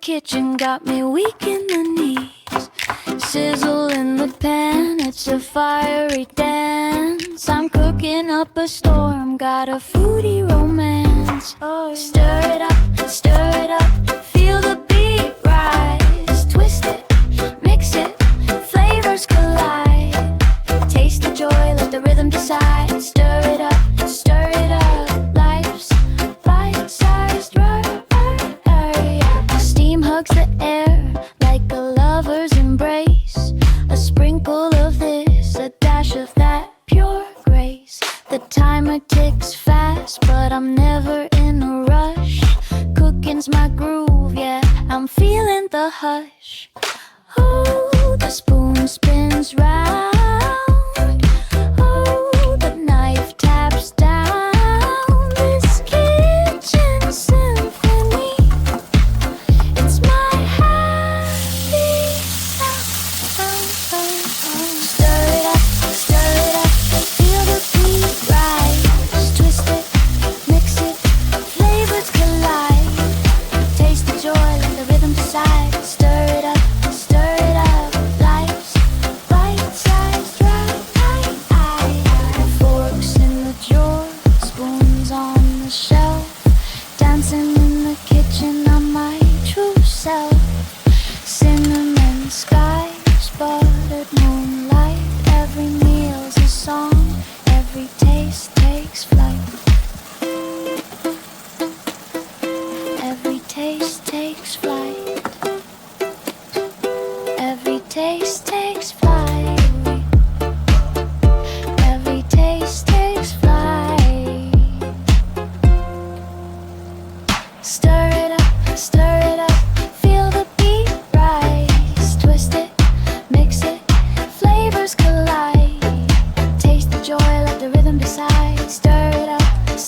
kitchen got me weak in the knees. Sizzle in the pan, it's a fiery dance. I'm cooking up a storm, got a foodie romance. Stir it up, feel the beat rise. Twist it, mix it, flavors collide. Taste the joy, let the rhythm decide. Stir it up, life's bite-sized right. Steam hugs the air like a lover's embrace. A sprinkle of this, a dash of that, pure grace. The timer ticks fast, but I'm never in a rush. Cooking's my groove, yeah, I'm feeling the hush. Oh, the spoon spins round. Oh, the knife taps down. This kitchen symphony, it's my happy sound. Stir it up, feel the beat rise. Twist it, mix it, flavors collide. Taste the joy, let the rhythm decide. Stir it up, life's bite-sized right. Forks in the drawer, spoons on the shelf. Dancing in the kitchen, I'm my true self. Cinnamon skies, buttered moonlight. Every meal's a song, every taste takes flight. Every taste takes flight. Every taste takes flight. Every taste takes flight. Stir it up, feel the beat rise. Twist it, mix it, flavors collide. Taste the joy, let the rhythm decide. Stir it up,